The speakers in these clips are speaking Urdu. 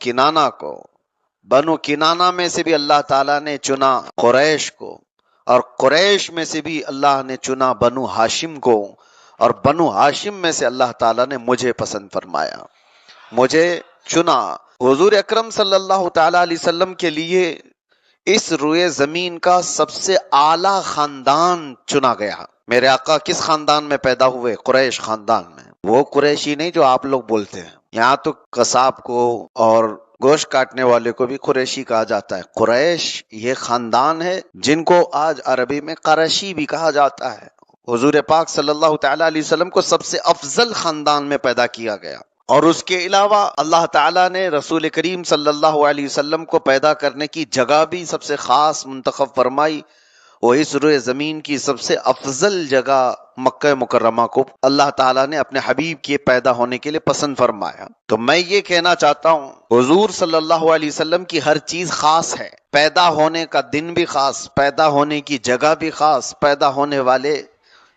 کنانہ کو، بنو کنانہ میں سے بھی اللہ تعالیٰ نے چنا قریش کو، اور قریش میں سے بھی اللہ نے چنا بنو ہاشم کو، اور بنو ہاشم میں سے اللہ تعالیٰ نے مجھے پسند فرمایا، مجھے چنا۔ حضور اکرم صلی اللہ تعالیٰ علیہ وسلم کے لیے اس روئے زمین کا سب سے اعلیٰ خاندان چنا گیا۔ میرے آقا کس خاندان میں پیدا ہوئے؟ قریش خاندان میں۔ وہ قریشی نہیں جو آپ لوگ بولتے ہیں، یہاں تو قصاب کو اور گوشت کاٹنے والے کو بھی قریشی کہا جاتا ہے۔ قریش یہ خاندان ہے جن کو آج عربی میں قریشی بھی کہا جاتا ہے۔ حضور پاک صلی اللہ تعالیٰ علیہ وسلم کو سب سے افضل خاندان میں پیدا کیا گیا، اور اس کے علاوہ اللہ تعالیٰ نے رسول کریم صلی اللہ علیہ وسلم کو پیدا کرنے کی جگہ بھی سب سے خاص منتخب فرمائی۔ وہ اس روئے زمین کی سب سے افضل جگہ مکہ مکرمہ کو اللہ تعالیٰ نے اپنے حبیب کے پیدا ہونے کے لیے پسند فرمایا۔ تو میں یہ کہنا چاہتا ہوں، حضور صلی اللہ علیہ وسلم کی ہر چیز خاص ہے، پیدا ہونے کا دن بھی خاص، پیدا ہونے کی جگہ بھی خاص، پیدا ہونے والے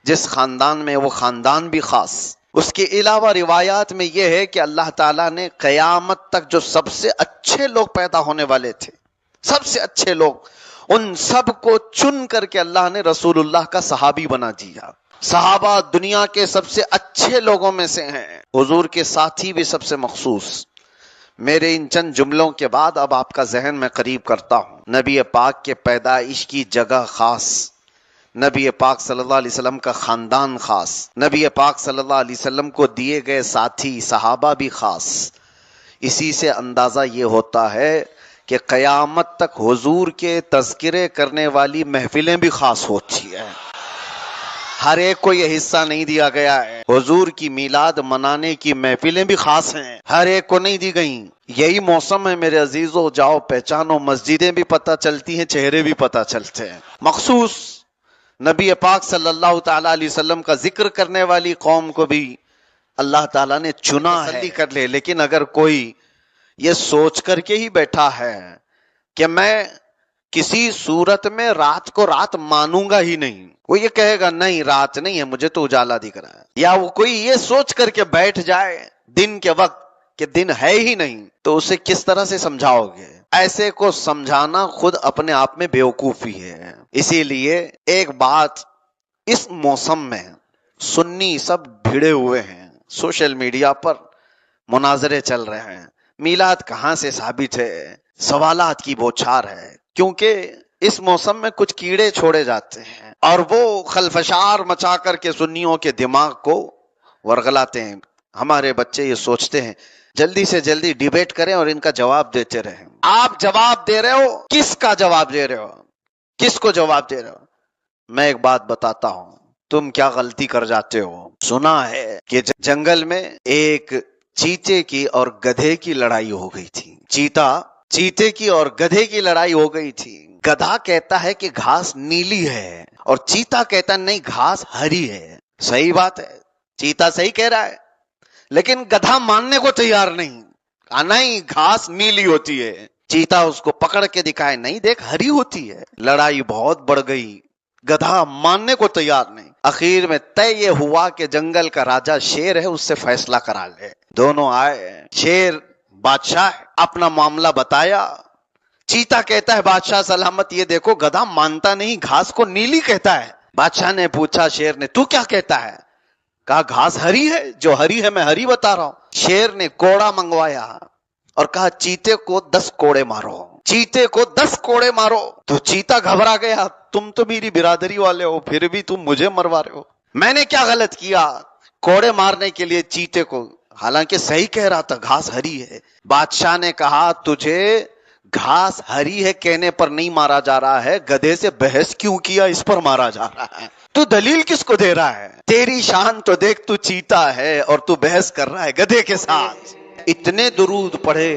جس خاندان میں وہ خاندان بھی خاص۔ اس کے علاوہ روایات میں یہ ہے کہ اللہ تعالیٰ نے قیامت تک جو سب سے اچھے لوگ پیدا ہونے والے تھے، سب سے اچھے لوگ، ان سب کو چن کر کے اللہ نے رسول اللہ کا صحابی بنا دیا۔ صحابہ دنیا کے سب سے اچھے لوگوں میں سے ہیں، حضور کے ساتھی بھی سب سے مخصوص۔ میرے ان چند جملوں کے بعد اب آپ کا ذہن میں قریب کرتا ہوں۔ نبی پاک کے پیدائش کی جگہ خاص، نبی پاک صلی اللہ علیہ وسلم کا خاندان خاص، نبی پاک صلی اللہ علیہ وسلم کو دیے گئے ساتھی صحابہ بھی خاص۔ اسی سے اندازہ یہ ہوتا ہے کہ قیامت تک حضور کے تذکرے کرنے والی محفلیں بھی خاص ہوتی ہیں۔ ہر ایک کو یہ حصہ نہیں دیا گیا ہے۔ حضور کی میلاد منانے کی محفلیں بھی خاص ہیں، ہر ایک کو نہیں دی گئیں۔ یہی موسم ہے میرے عزیزو، جاؤ پہچانو، مسجدیں بھی پتہ چلتی ہیں، چہرے بھی پتہ چلتے ہیں۔ مخصوص نبی پاک صلی اللہ تعالیٰ علیہ وسلم کا ذکر کرنے والی قوم کو بھی اللہ تعالیٰ نے چنا ہے کر لے۔ لیکن اگر کوئی یہ سوچ کر کے ہی بیٹھا ہے کہ میں کسی صورت میں رات کو رات مانوں گا ہی نہیں، وہ یہ کہے گا نہیں رات نہیں ہے، مجھے تو اجالا دکھ رہا ہے، یا وہ کوئی یہ سوچ کر کے بیٹھ جائے دن کے وقت کہ دن ہے ہی نہیں، تو اسے کس طرح سے سمجھاؤ گے؟ ایسے کو سمجھانا خود اپنے آپ میں بیوقوفی ہے۔ اسی لیے ایک بات، اس موسم میں سنی سب بھیڑے ہوئے ہیں، سوشل میڈیا پر مناظرے چل رہے ہیں، میلاد کہاں سے ثابت ہے، سوالات کی بوچھار ہے، کیونکہ اس موسم میں کچھ کیڑے چھوڑے جاتے ہیں اور وہ خلفشار مچا کر کے سنیوں کے دماغ کو ورغلاتے ہیں۔ ہمارے بچے یہ سوچتے ہیں جلدی سے جلدی ڈیبیٹ کریں اور ان کا جواب دیتے رہیں۔ آپ جواب دے رہے ہو، کس کا جواب دے رہے ہو؟ کس کو جواب دے رہے ہو؟ میں ایک بات بتاتا ہوں، تم کیا غلطی کر جاتے ہو۔ سنا ہے کہ جنگل میں ایک چیتے کی اور گدھے کی لڑائی ہو گئی تھی۔ چیتے کی اور گدھے کی لڑائی ہو گئی تھی۔ گدھا کہتا ہے کہ گھاس نیلی ہے اور چیتا کہتا ہے نہیں گھاس ہری ہے۔ صحیح بات ہے، چیتا صحیح کہہ رہا ہے، لیکن گدھا ماننے کو تیار نہیں، نہیں گھاس نیلی ہوتی ہے۔ چیتا اس کو پکڑ کے دکھائے، نہیں دیکھ ہری ہوتی ہے۔ لڑائی بہت بڑھ گئی، گدھا ماننے کو تیار نہیں۔ اخیر میں طے یہ ہوا کہ جنگل کا راجا شیر ہے، اس سے فیصلہ کرا لے۔ دونوں آئے، شیر بادشاہ اپنا معاملہ بتایا، چیتا کہتا ہے بادشاہ سلامت یہ دیکھو گدھا مانتا نہیں، گھاس کو نیلی کہتا ہے۔ بادشاہ نے پوچھا شیر نے تو کیا کہتا ہے؟ کہا گھاس ہری ہے، جو ہری ہے میں ہری بتا رہا ہوں۔ شیر نے کوڑا منگوایا اور کہا چیتے کو 10 کوڑے مارو، چیتے کو 10 کوڑے مارو۔ تو چیتا گھبرا گیا، تم تو میری برادری والے ہو پھر بھی تم مجھے مروا رہے ہو، میں نے کیا غلط کیا؟ کوڑے مارنے کے لیے چیتے کو، حالانکہ صحیح کہہ رہا تھا گھاس ہری ہے۔ بادشاہ نے کہا تجھے گھاس ہری ہے کہنے پر نہیں مارا جا رہا ہے، گدھے سے بحث کیوں کیا اس پر مارا جا رہا ہے۔ تو دلیل کس کو دے رہا ہے؟ تیری شان تو دیکھ، تو چیتا ہے اور تو بحث کر رہا ہے گدھے کے ساتھ۔ اتنے درود پڑھے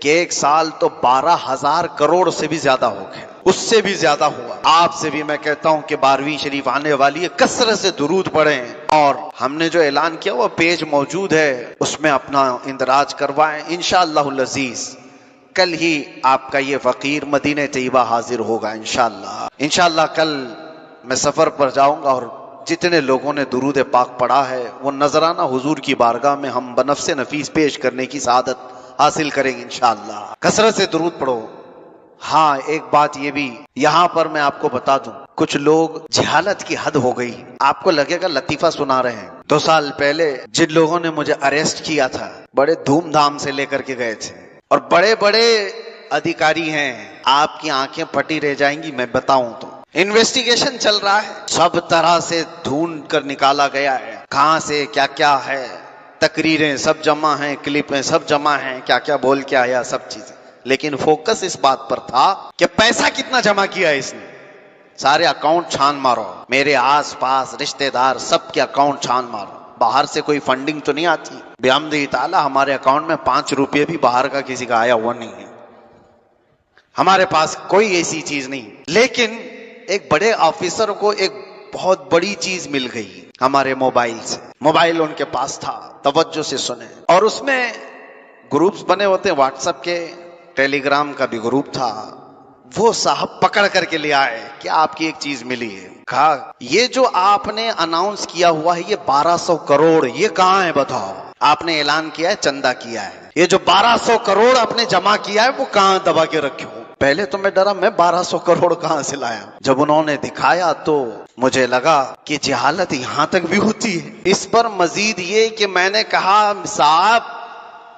کہ 1 سال تو 12,000 کروڑ سے بھی زیادہ ہو گئے، اس سے بھی زیادہ ہوا۔ آپ سے بھی میں کہتا ہوں کہ 12ویں شریف آنے والی ہے، کثرت سے درود پڑھیں، اور ہم نے جو اعلان کیا وہ پیج موجود ہے، اس میں اپنا اندراج کروائیں انشاءاللہ العزیز۔ کل ہی آپ کا یہ فقیر مدینہ طیبہ حاضر ہوگا انشاءاللہ کل میں سفر پر جاؤں گا، اور جتنے لوگوں نے درود پاک پڑھا ہے وہ نذرانہ حضور کی بارگاہ میں ہم بنفس نفیس پیش کرنے کی سعادت حاصل کریں گے انشاءاللہ۔ کثرت سے درود پڑھو۔ ہاں ایک بات یہ بھی یہاں پر میں آپ کو بتا دوں، کچھ لوگ جہالت کی حد ہو گئی، آپ کو لگے گا لطیفہ سنا رہے ہیں۔ 2 سال پہلے جن لوگوں نے مجھے اریسٹ کیا تھا بڑے دھوم دھام سے لے کر کے گئے تھے، اور بڑے بڑے ادھیکاری ہیں، آپ کی آنکھیں پھٹی رہ جائیں گی میں بتاؤں تو۔ انویسٹیگیشن چل رہا ہے، سب طرح سے ڈھونڈ کر نکالا گیا ہے، کہاں سے کیا کیا ہے، تقریریں سب جمع ہیں، کلپیں سب جمع ہیں، کیا کیا بول کے آیا، سب چیزیں، لیکن فوکس اس بات پر تھا کہ پیسہ کتنا جمع کیا ہے اس نے۔ سارے اکاؤنٹ چھان مارو، میرے آس پاس رشتہ دار سب کے اکاؤنٹ چھان مارو، باہر سے کوئی فنڈنگ تو نہیں آتی۔ بحمدہ تعالی ہمارے اکاؤنٹ میں 5 روپے بھی باہر کا کسی کا آیا ہوا نہیں ہے، ہمارے پاس کوئی ایسی چیز نہیں۔ لیکن ایک بڑے آفیسر کو ایک بہت بڑی چیز مل گئی ہمارے موبائل سے، موبائل ان کے پاس تھا، توجہ سے سنیں، اور اس میں گروپس بنے ہوتے ہیں، واٹس ایپ کے، ٹیلی گرام کا بھی گروپ تھا، وہ صاحب پکڑ کر کے لے آئے کہ آپ کی ایک چیز ملی ہے۔ کہا یہ جو آپ نے اناؤنس کیا ہوا ہے یہ 1200 کروڑ یہ کہاں ہے بتاؤ؟ آپ نے اعلان کیا ہے، چندہ کیا ہے، یہ جو 1200 کروڑ آپ نے جمع کیا ہے وہ کہاں دبا کے رکھے ہو؟ پہلے تو میں ڈرا، میں 1200 کروڑ کہاں سے لایا؟ جب انہوں نے دکھایا تو مجھے لگا کہ جہالت یہاں تک بھی ہوتی ہے۔ اس پر مزید یہ کہ میں نے کہا صاحب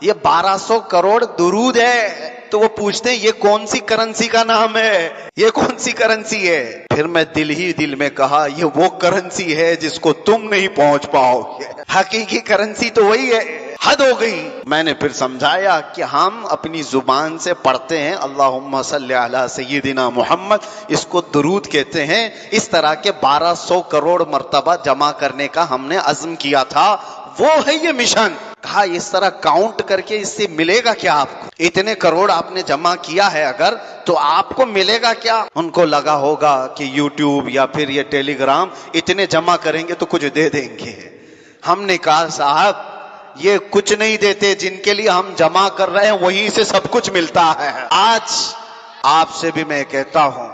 یہ 1200 کروڑ درود ہے، تو وہ پوچھتے ہیں یہ کون سی کرنسی کا نام ہے، یہ کون سی کرنسی ہے؟ پھر میں دل ہی دل میں کہا یہ وہ کرنسی ہے جس کو تم نہیں پہنچ پاؤ گے، حقیقی کرنسی تو وہی ہے۔ حد ہو گئی۔ میں نے پھر سمجھایا کہ ہم اپنی زبان سے پڑھتے ہیں اللہم صلی علی سیدنا محمد، اس کو درود کہتے ہیں۔ اس طرح کے 1200 کروڑ مرتبہ جمع کرنے کا ہم نے عزم کیا تھا، وہ ہے یہ مشن۔ کہا اس طرح کاؤنٹ کر کے اس سے ملے گا کیا آپ کو؟ اتنے کروڑ آپ نے جمع کیا ہے اگر تو آپ کو ملے گا کیا؟ ان کو لگا ہوگا کہ یوٹیوب یا پھر یہ ٹیلی گرام اتنے جمع کریں گے تو کچھ دے دیں گے۔ ہم نے کہا صاحب یہ کچھ نہیں دیتے، جن کے لیے ہم جمع کر رہے ہیں وہیں سے سب کچھ ملتا ہے۔ آج آپ سے بھی میں کہتا ہوں،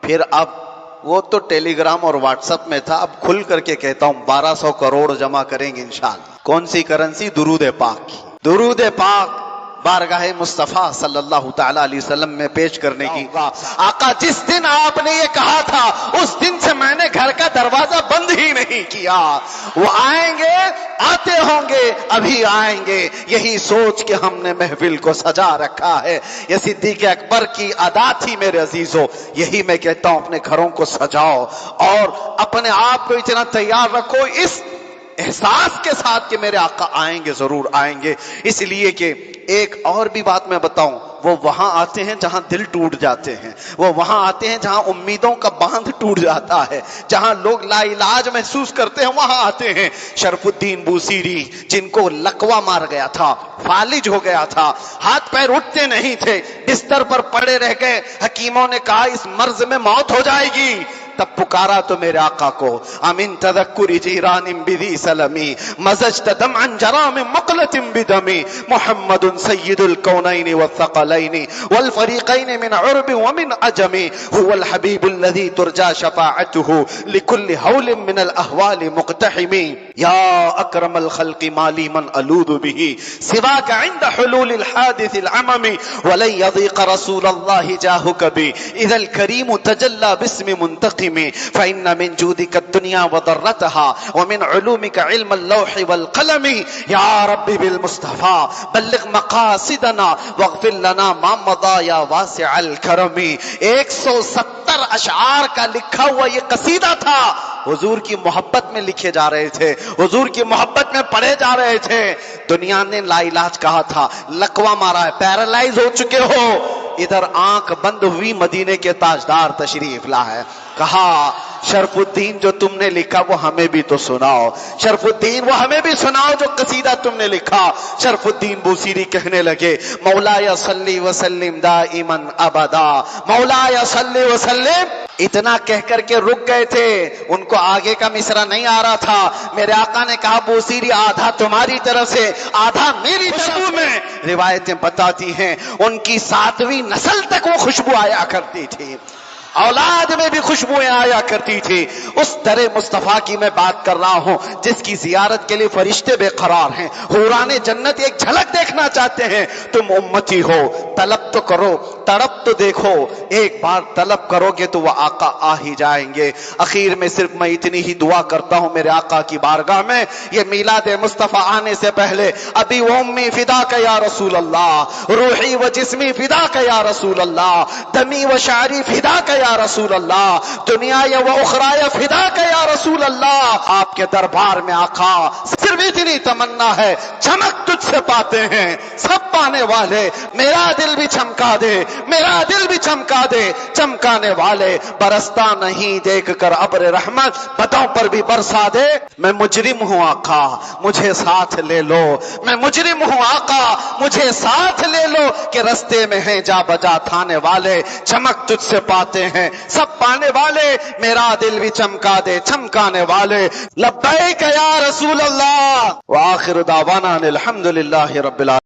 پھر اب وہ تو ٹیلی گرام اور واٹس ایپ میں تھا، اب کھل کر کے کہتا ہوں 1200 کروڑ جمع کریں گے انشاءاللہ۔ کون سی کرنسی؟ درود پاک کی۔ درود پاک بارگاہ مصطفیٰ صلی اللہ تعالی علیہ وسلم میں پیش کرنے کی۔ آقا جس دن آپ نے یہ کہا تھا اس دن سے میں نے گھر کا دروازہ بند ہی نہیں کیا۔ وہ آئیں گے، آتے ہوں گے، ابھی آئیں گے، یہی سوچ کے ہم نے محفل کو سجا رکھا ہے۔ یہ صدیق اکبر کی ادا تھی میرے عزیزو، یہی میں کہتا ہوں اپنے گھروں کو سجاؤ اور اپنے آپ کو اتنا تیار رکھو اس احساس کے ساتھ کہ میرے آقا آئیں گے، ضرور آئیں گے۔ اس لیے کہ ایک اور بھی بات میں بتاؤں، وہ وہاں آتے ہیں جہاں دل ٹوٹ جاتے ہیں، وہ وہاں آتے ہیں جہاں امیدوں کا باندھ ٹوٹ جاتا ہے، جہاں لوگ لا علاج محسوس کرتے ہیں وہاں آتے ہیں۔ شرف الدین بوصیری جن کو لقوہ مار گیا تھا، فالج ہو گیا تھا، ہاتھ پیر اٹھتے نہیں تھے، بستر پر پڑے رہ گئے، حکیموں نے کہا اس مرض میں موت ہو جائے گی، تب پکارا تو میرے آقا کو، امن تذکر جیران بذی سلمی مزجت دمعا جرام مقلت بدمی محمد سید الکونین والثقلین والفریقین من عرب ومن عجم هو الحبیب الذی ترجى شفاعته لكل حول من الاحوال مقتحم یا اکرم الخلق مالی من الوذ به سواک عند حلول الحادث العمم ولن يضيق رسول الله جاهك بي اذا الكريم تجلى باسم منتقم فإن من جودك الدنيا وضرتها ومن علومك علم اللوح والقلم يا رب بالمصطفى بلغ مقاصدنا واغفر لنا ما مضى يا واسع الكرم۔ 170 اشعار کا لکھا ہوا یہ قصیدہ تھا، حضور کی محبت میں لکھے جا رہے تھے، حضور کی محبت میں پڑھے جا رہے تھے۔ دنیا نے لا علاج کہا تھا، لقوہ مارا ہے، پیرالائز ہو چکے ہو، ادھر آنکھ بند ہوئی مدینے کے تاجدار تشریف لا ہے۔ کہا شرف الدین جو تم نے لکھا وہ ہمیں بھی تو سناؤ، شرف الدین وہ ہمیں بھی سناؤ جو قصیدہ تم نے لکھا۔ شرف الدین بوصیری کہنے لگے مولایا صلی وسلم دائما ابدا، مولایا صلی وسلم، اتنا کہہ کر کے رک گئے تھے، ان کو آگے کا مصرع نہیں آ رہا تھا۔ میرے آقا نے کہا بوصیری آدھا تمہاری طرف سے آدھا میری طرف میں۔ روایتیں بتاتی ہیں ان کی 7ویں نسل تک وہ خوشبو آیا کرتی تھی۔ اولاد میں بھی خوشبوئیں آیا کرتی تھی. اس در مصطفیٰ کی میں بات کر رہا ہوں جس کی زیارت کے لیے فرشتے بے قرار ہیں. حوران جنت ایک جھلک دیکھنا چاہتے ہیں. تم امتی ہو، طلب تو کرو، تڑپ تو دیکھو. ایک بار طلب کرو گے تو وہ آقا آ ہی جائیں گے. اخیر میں صرف میں اتنی ہی دعا کرتا ہوں میرے آقا کی بارگاہ میں، یہ میلاد مصطفیٰ آنے سے پہلے ابی و امی فداک یا رسول اللہ، روحی و جسمی فداک یا رسول اللہ، دمی و شعری فداک یا رسول اللہ، دنیای و اخرای فداک یا رسول اللہ. آپ کے دربار میں آقا صرف اتنی تمنا ہے، چمک تجھ سے پاتے ہیں سب پانے والے. میرا دل بھی چمکا دے، میرا دل بھی چمکا دے. چمکانے والے برستا نہیں دیکھ کر ابر رحمت، بتوں پر بھی برسا دے. میں مجرم ہوں آقا مجھے ساتھ لے لو، میں مجرم ہوں آقا مجھے ساتھ لے لو. کہ رستے میں ہیں جا بجا تھانے والے، چمک تجھ سے پاتے ہیں سب پانے والے. میرا دل بھی چمکا دے چمکانے والے. لبیک یا رسول اللہ. وآخر دعوانا الحمدللہ رب العالمین.